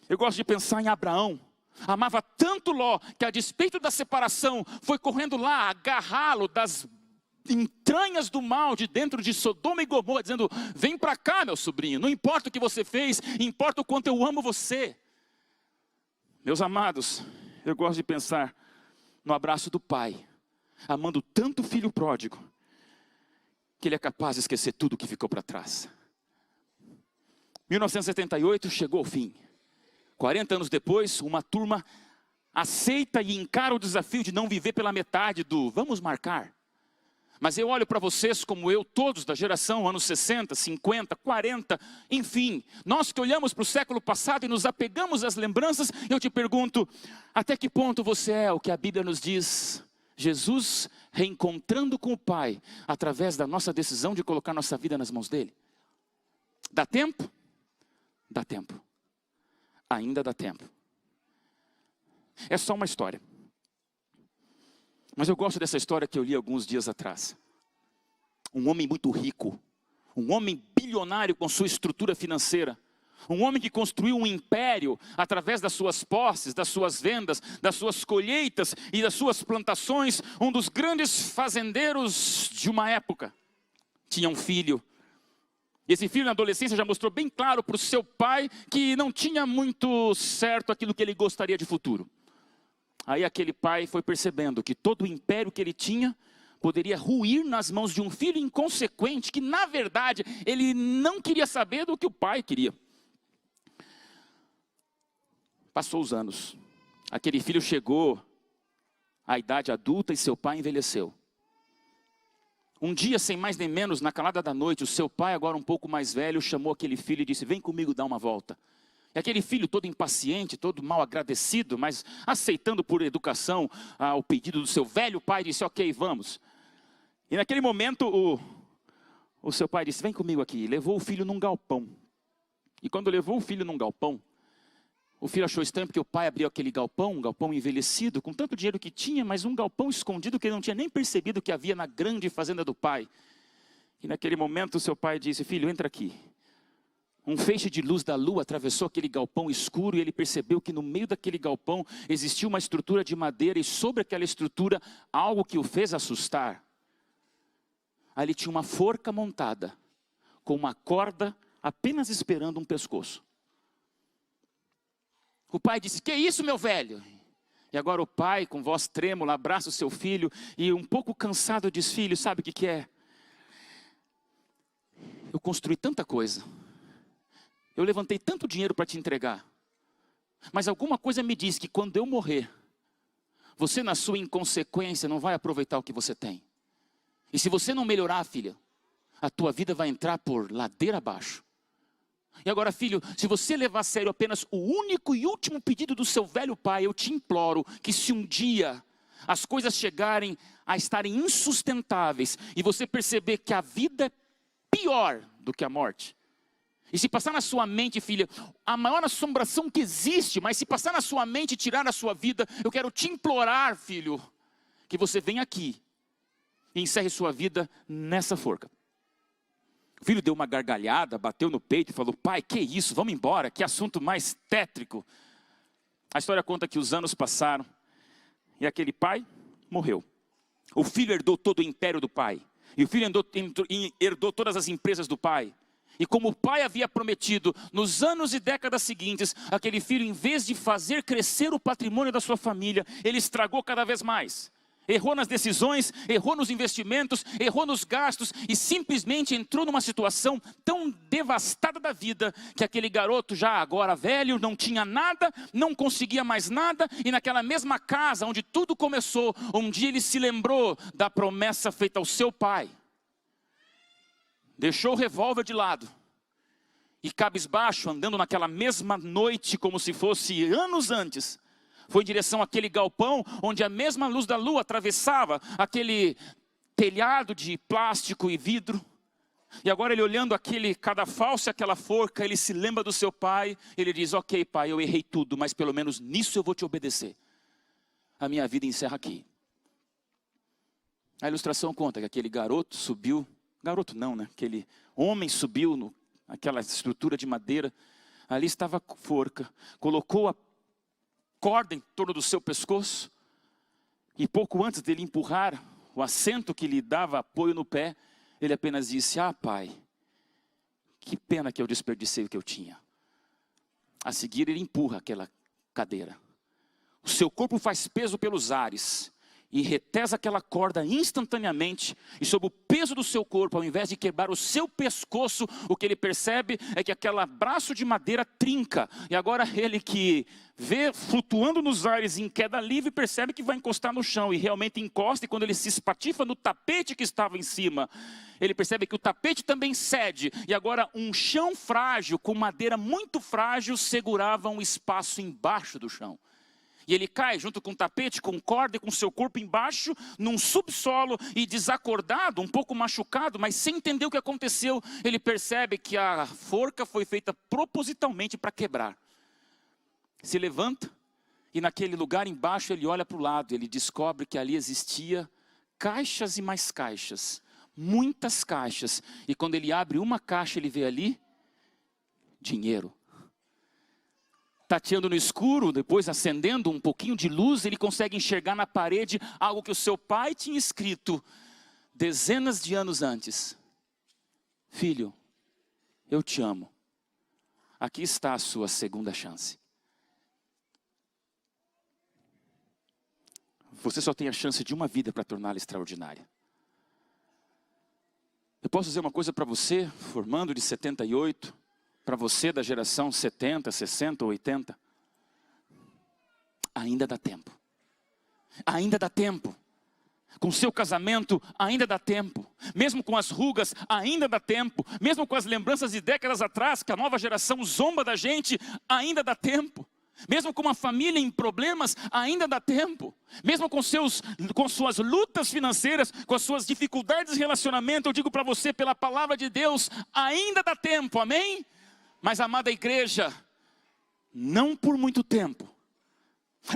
Eu gosto de pensar em Abraão. Amava tanto Ló, que a despeito da separação, foi correndo lá agarrá-lo das entranhas do mal de dentro de Sodoma e Gomorra, dizendo: vem para cá, meu sobrinho, não importa o que você fez, importa o quanto eu amo você. Meus amados, eu gosto de pensar no abraço do pai, amando tanto o filho pródigo, que ele é capaz de esquecer tudo que ficou para trás. 1978 chegou ao fim. 40 anos depois, uma turma aceita e encara o desafio de não viver pela metade do vamos marcar. Mas eu olho para vocês como eu, todos da geração anos 60, 50, 40, enfim, nós que olhamos para o século passado e nos apegamos às lembranças, eu te pergunto, até que ponto você é o que a Bíblia nos diz? Jesus reencontrando com o Pai, através da nossa decisão de colocar nossa vida nas mãos dele. Dá tempo? Dá tempo. Ainda dá tempo. É só uma história. Mas eu gosto dessa história que eu li alguns dias atrás. Um homem muito rico, um homem bilionário com sua estrutura financeira, um homem que construiu um império através das suas posses, das suas vendas, das suas colheitas e das suas plantações, um dos grandes fazendeiros de uma época. Tinha um filho. E esse filho na adolescência já mostrou bem claro para o seu pai que não tinha muito certo aquilo que ele gostaria de futuro. Aí aquele pai foi percebendo que todo o império que ele tinha poderia ruir nas mãos de um filho inconsequente, que na verdade ele não queria saber do que o pai queria. Passou os anos, aquele filho chegou à idade adulta e seu pai envelheceu. Um dia, sem mais nem menos, na calada da noite, o seu pai, agora um pouco mais velho, chamou aquele filho e disse: vem comigo dar uma volta. E aquele filho todo impaciente, todo mal agradecido, mas aceitando por educação o pedido do seu velho pai, disse: ok, vamos. E naquele momento o seu pai disse: vem comigo aqui. E levou o filho num galpão. E quando levou o filho num galpão, o filho achou estranho porque o pai abriu aquele galpão, um galpão envelhecido, com tanto dinheiro que tinha, mas um galpão escondido que ele não tinha nem percebido que havia na grande fazenda do pai. E naquele momento o seu pai disse: filho, entra aqui. Um feixe de luz da lua atravessou aquele galpão escuro e ele percebeu que no meio daquele galpão existia uma estrutura de madeira e sobre aquela estrutura algo que o fez assustar. Ali tinha uma forca montada com uma corda apenas esperando um pescoço. O pai disse: que isso, meu velho? E agora o pai, com voz trêmula, abraça o seu filho e um pouco cansado diz: filho, sabe o que é? Eu construí tanta coisa. eu levantei tanto dinheiro para te entregar, mas alguma coisa me diz que quando eu morrer, você na sua inconsequência não vai aproveitar o que você tem. E se você não melhorar, filha, a tua vida vai entrar por ladeira abaixo. E agora, filho, se você levar a sério apenas o único e último pedido do seu velho pai, eu te imploro que se um dia as coisas chegarem a estarem insustentáveis e você perceber que a vida é pior do que a morte, e se passar na sua mente, filha, a maior assombração que existe, mas se passar na sua mente e tirar a sua vida, eu quero te implorar, filho, que você venha aqui e encerre sua vida nessa forca. O filho deu uma gargalhada, bateu no peito e falou: pai, que isso, vamos embora, que assunto mais tétrico. A história conta que os anos passaram e aquele pai morreu. O filho herdou todo o império do pai, e o filho herdou todas as empresas do pai. E como o pai havia prometido, nos anos e décadas seguintes, aquele filho, em vez de fazer crescer o patrimônio da sua família, ele estragou cada vez mais. Errou nas decisões, errou nos investimentos, errou nos gastos e simplesmente entrou numa situação tão devastada da vida que aquele garoto, já agora velho, não tinha nada, não conseguia mais nada, e naquela mesma casa onde tudo começou, um dia ele se lembrou da promessa feita ao seu pai. Deixou o revólver de lado e, cabisbaixo, andando naquela mesma noite como se fosse anos antes, foi em direção àquele galpão onde a mesma luz da lua atravessava aquele telhado de plástico e vidro. E agora ele olhando aquele cadafalso e aquela forca, ele se lembra do seu pai. Ele diz: ok, pai, eu errei tudo, mas pelo menos nisso eu vou te obedecer. A minha vida encerra aqui. A ilustração conta que aquele garoto subiu, garoto não, né? Aquele homem subiu naquela estrutura de madeira. Ali estava a forca, colocou a corda em torno do seu pescoço, e pouco antes dele empurrar o assento que lhe dava apoio no pé, ele apenas disse: ah, pai, que pena que eu desperdicei o que eu tinha. A seguir ele empurra aquela cadeira. O seu corpo faz peso pelos ares e retesa aquela corda instantaneamente, e sob o peso do seu corpo, ao invés de quebrar o seu pescoço, o que ele percebe é que aquele braço de madeira trinca, e agora ele que vê flutuando nos ares em queda livre, percebe que vai encostar no chão, e realmente encosta, e quando ele se espatifa no tapete que estava em cima, ele percebe que o tapete também cede, e agora um chão frágil, com madeira muito frágil, segurava um espaço embaixo do chão. E ele cai junto com o tapete, com corda e com seu corpo embaixo, num subsolo, e desacordado, um pouco machucado, mas sem entender o que aconteceu, ele percebe que a forca foi feita propositalmente para quebrar. Se levanta, e naquele lugar embaixo ele olha para o lado, ele descobre que ali existia caixas e mais caixas, muitas caixas, e quando ele abre uma caixa ele vê ali dinheiro. Tateando no escuro, depois acendendo um pouquinho de luz, ele consegue enxergar na parede algo que o seu pai tinha escrito dezenas de anos antes: filho, eu te amo, aqui está a sua segunda chance. Você só tem a chance de uma vida para torná-la extraordinária. Eu posso dizer uma coisa para você, formando de 78, para você da geração 70, 60, 80, ainda dá tempo. Ainda dá tempo. Com seu casamento, ainda dá tempo. Mesmo com as rugas, ainda dá tempo. Mesmo com as lembranças de décadas atrás, que a nova geração zomba da gente, ainda dá tempo. Mesmo com uma família em problemas, ainda dá tempo. Mesmo com suas lutas financeiras, com as suas dificuldades de relacionamento, eu digo para você, pela palavra de Deus, ainda dá tempo, amém? Mas, amada igreja, não por muito tempo.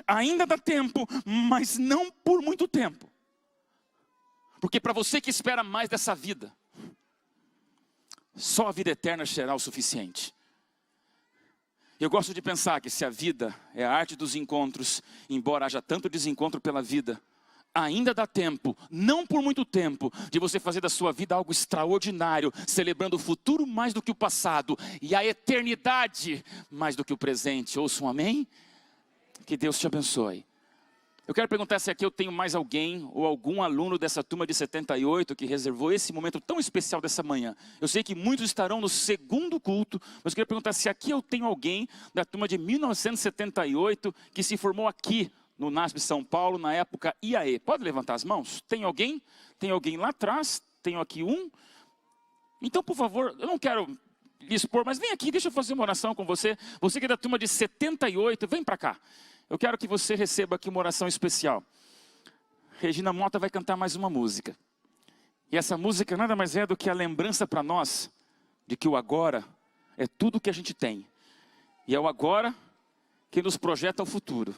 Ainda dá tempo, mas não por muito tempo. Porque para você que espera mais dessa vida, só a vida eterna será o suficiente. Eu gosto de pensar que se a vida é a arte dos encontros, embora haja tanto desencontro pela vida, ainda dá tempo, não por muito tempo, de você fazer da sua vida algo extraordinário, celebrando o futuro mais do que o passado, e a eternidade mais do que o presente. Ouçam, amém? Que Deus te abençoe. Eu quero perguntar se aqui eu tenho mais alguém ou algum aluno dessa turma de 78 que reservou esse momento tão especial dessa manhã. Eu sei que muitos estarão no segundo culto, mas eu queria perguntar se aqui eu tenho alguém da turma de 1978 que se formou aqui no NASP São Paulo, na época IAE. Pode levantar as mãos? Tem alguém? Tem alguém lá atrás? Tenho aqui um. Então, por favor, eu não quero lhe expor, mas vem aqui, deixa eu fazer uma oração com você. Você que é da turma de 78, vem para cá. Eu quero que você receba aqui uma oração especial. Regina Mota vai cantar mais uma música. E essa música nada mais é do que a lembrança para nós de que o agora é tudo o que a gente tem. E é o agora que nos projeta o futuro.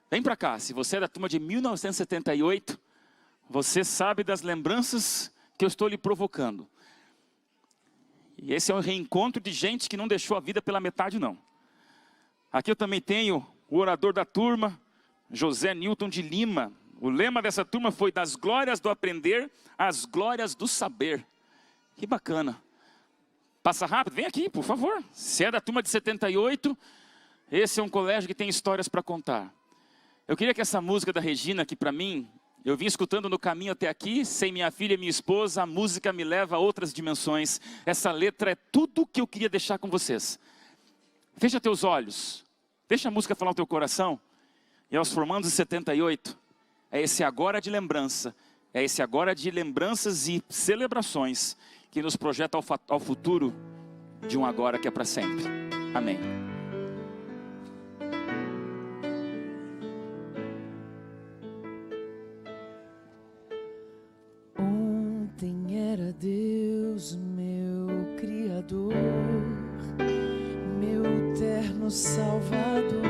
Vem para cá, se você é da turma de 1978, você sabe das lembranças que eu estou lhe provocando. E esse é um reencontro de gente que não deixou a vida pela metade, não. Aqui eu também tenho o orador da turma, José Newton de Lima. O lema dessa turma foi das glórias do aprender às glórias do saber. Que bacana. Passa rápido, vem aqui, por favor. Se é da turma de 78, esse é um colégio que tem histórias para contar. Eu queria que essa música da Regina, que para mim, eu vim escutando no caminho até aqui, sem minha filha e minha esposa, a música me leva a outras dimensões. Essa letra é tudo o que eu queria deixar com vocês. Fecha teus olhos. Deixa a música falar no teu coração. E aos formandos de 78, é esse agora de lembrança, é esse agora de lembranças e celebrações que nos projeta ao futuro de um agora que é para sempre. Amém. Ontem era Deus, meu Criador, meu eterno Salvador,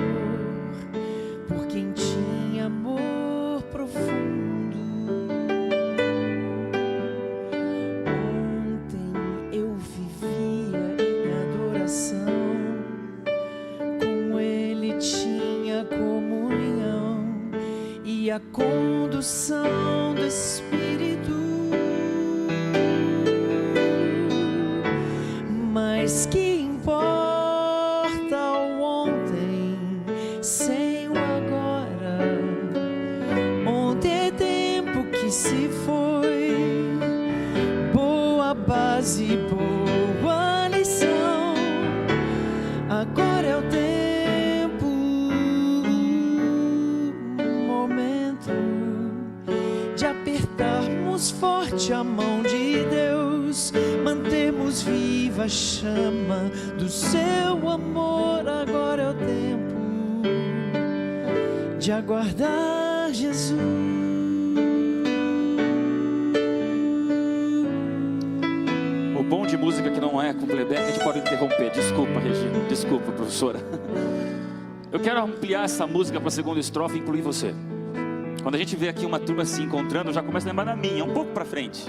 por quem tinha amor profundo. Ontem eu vivia em adoração, com Ele tinha comunhão e a condução do Espírito. Mas que se foi boa base, boa lição. Agora é o tempo, momento de apertarmos forte a mão de Deus, mantermos viva a chama do seu amor. Agora é o tempo de aguardar Jesus. Bom de música que não é com playback, a gente pode interromper. Desculpa, Regina. Desculpa, professora. Eu quero ampliar essa música para a segunda estrofe e incluir você. Quando a gente vê aqui uma turma se encontrando, eu já começo a lembrar da minha, um pouco para frente.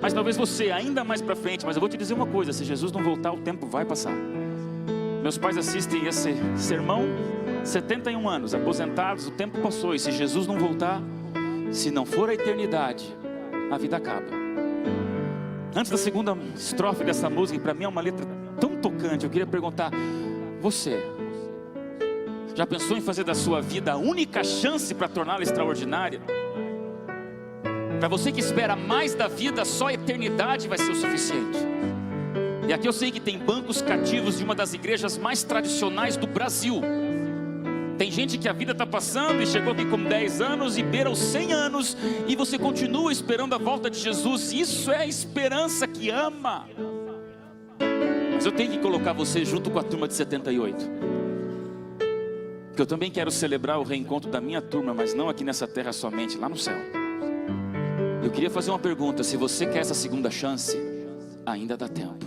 Mas talvez você ainda mais para frente. Mas eu vou te dizer uma coisa, se Jesus não voltar, o tempo vai passar. Meus pais assistem esse sermão, 71 anos, aposentados, o tempo passou. E se Jesus não voltar, se não for a eternidade, a vida acaba. Antes da segunda estrofe dessa música, que para mim é uma letra tão tocante, eu queria perguntar, você já pensou em fazer da sua vida a única chance para torná-la extraordinária? Para você que espera mais da vida, só a eternidade vai ser o suficiente. E aqui eu sei que tem bancos cativos de uma das igrejas mais tradicionais do Brasil. Tem gente que a vida está passando e chegou aqui com 10 anos e beira os 100 anos e você continua esperando a volta de Jesus. Isso é a esperança que ama. Mas eu tenho que colocar você junto com a turma de 78. Porque eu também quero celebrar o reencontro da minha turma, mas não aqui nessa terra somente, lá no céu. Eu queria fazer uma pergunta, se você quer essa segunda chance, ainda dá tempo.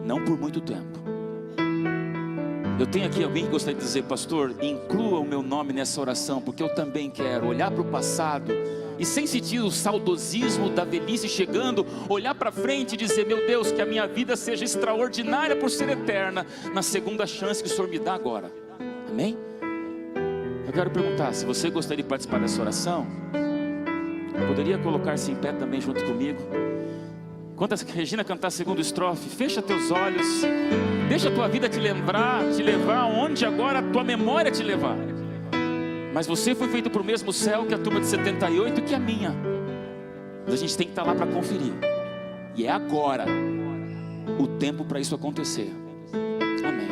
Não por muito tempo. Eu tenho aqui alguém que gostaria de dizer, pastor, inclua o meu nome nessa oração, porque eu também quero olhar para o passado e sem sentir o saudosismo da velhice chegando, olhar para frente e dizer, meu Deus, que a minha vida seja extraordinária por ser eterna, na segunda chance que o Senhor me dá agora. Amém? Eu quero perguntar, se você gostaria de participar dessa oração, poderia colocar-se em pé também junto comigo? Quando a Regina cantar a segunda estrofe, fecha teus olhos, deixa a tua vida te levar onde agora a tua memória te levar. Mas você foi feito para o mesmo céu que a turma de 78 que a minha. Mas a gente tem que estar lá para conferir. E é agora o tempo para isso acontecer. Amém.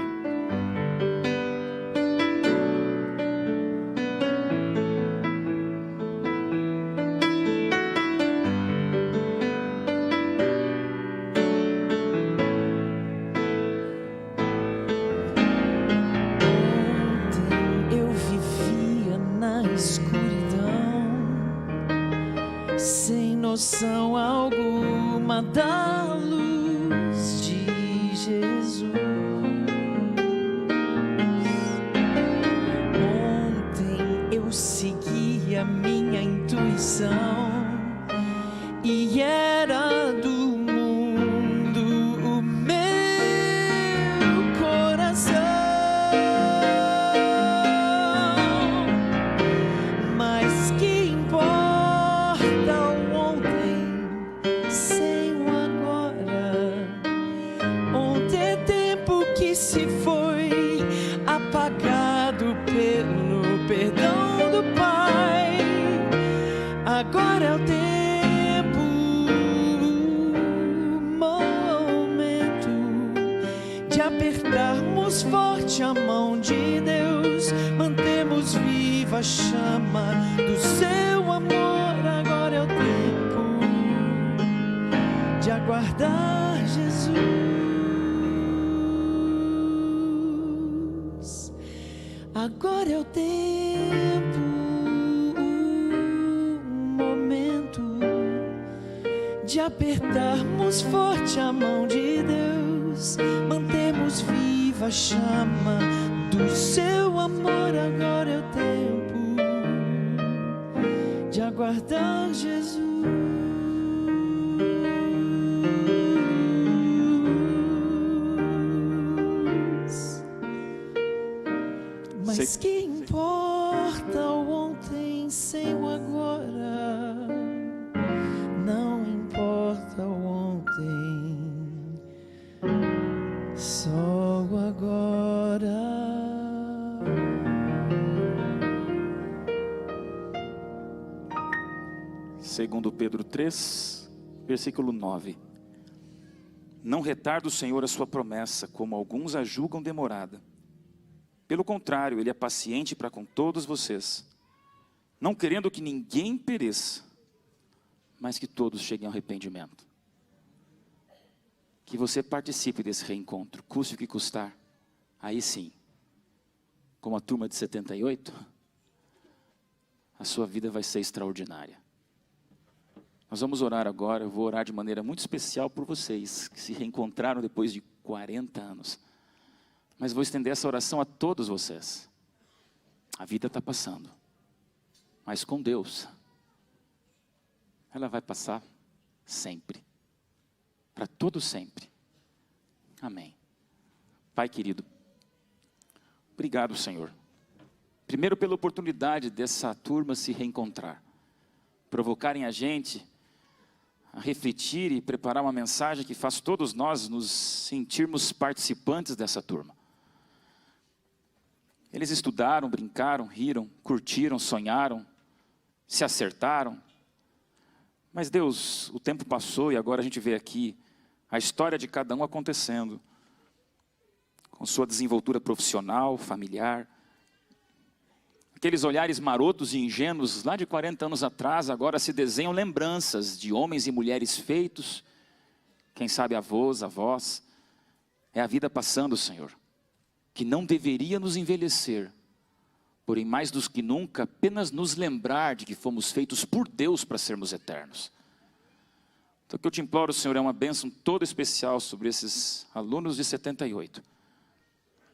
Ontem eu vivia na escuridão, sem noção alguma da luz de Jesus. Ontem eu seguia minha intuição e era do mundo o meu coração. Mas que importa o ontem sem o agora? Ontem é tempo que se foi, apagado pelo perdão do Pai. Agora é o tempo, momento de apertarmos forte a mão de Deus, mantemos viva a chama do seu amor. Agora é o tempo de aguardar Jesus. Agora é o tempo, momento de apertarmos forte a mão de Deus, mantermos viva a chama do seu amor. Agora é o tempo de aguardar Jesus. Mas que importa o ontem sem o agora? Não importa o ontem, só o agora. Segundo Pedro 3, versículo 9. Não retarda o Senhor a sua promessa, como alguns a julgam demorada. Pelo contrário, Ele é paciente para com todos vocês, não querendo que ninguém pereça, mas que todos cheguem ao arrependimento. Que você participe desse reencontro, custe o que custar. Aí sim, como a turma de 78, a sua vida vai ser extraordinária. Nós vamos orar agora. Eu vou orar de maneira muito especial por vocês que se reencontraram depois de 40 anos. Mas vou estender essa oração a todos vocês. A vida está passando, mas com Deus, ela vai passar sempre, para todo sempre. Amém. Pai querido, obrigado, Senhor. Primeiro pela oportunidade dessa turma se reencontrar, provocarem a gente a refletir e preparar uma mensagem que faz todos nós nos sentirmos participantes dessa turma. Eles estudaram, brincaram, riram, curtiram, sonharam, se acertaram. Mas Deus, o tempo passou e agora a gente vê aqui a história de cada um acontecendo, com sua desenvoltura profissional, familiar. Aqueles olhares marotos e ingênuos lá de 40 anos atrás, agora se desenham lembranças de homens e mulheres feitos, quem sabe avós, avós. É a vida passando, Senhor, que não deveria nos envelhecer, porém mais do que nunca apenas nos lembrar de que fomos feitos por Deus para sermos eternos. Então o que eu te imploro, Senhor, é uma bênção toda especial sobre esses alunos de 78,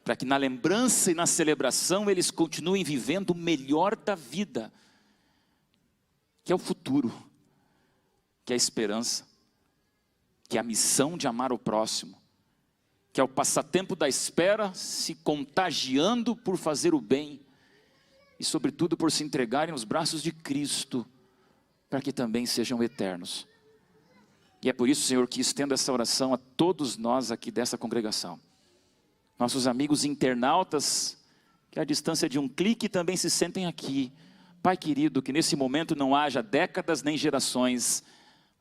para que na lembrança e na celebração eles continuem vivendo o melhor da vida, que é o futuro, que é a esperança, que é a missão de amar o próximo, que é o passatempo da espera, se contagiando por fazer o bem, e sobretudo por se entregarem nos braços de Cristo, para que também sejam eternos. E é por isso, Senhor, que estendo essa oração a todos nós aqui dessa congregação. Nossos amigos internautas que à distância de um clique também se sentem aqui. Pai querido, que nesse momento não haja décadas nem gerações,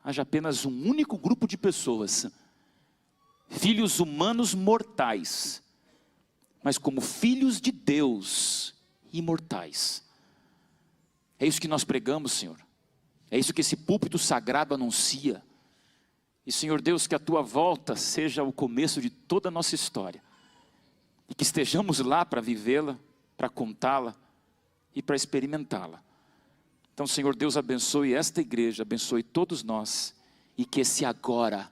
haja apenas um único grupo de pessoas, filhos humanos mortais, mas como filhos de Deus, imortais. É isso que nós pregamos, Senhor. É isso que esse púlpito sagrado anuncia. E, Senhor Deus, que a Tua volta seja o começo de toda a nossa história. E que estejamos lá para vivê-la, para contá-la e para experimentá-la. Então, Senhor Deus, abençoe esta igreja, abençoe todos nós. E que esse agora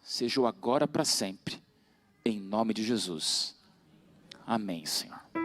seja o agora para sempre. Em nome de Jesus. Amém, Senhor.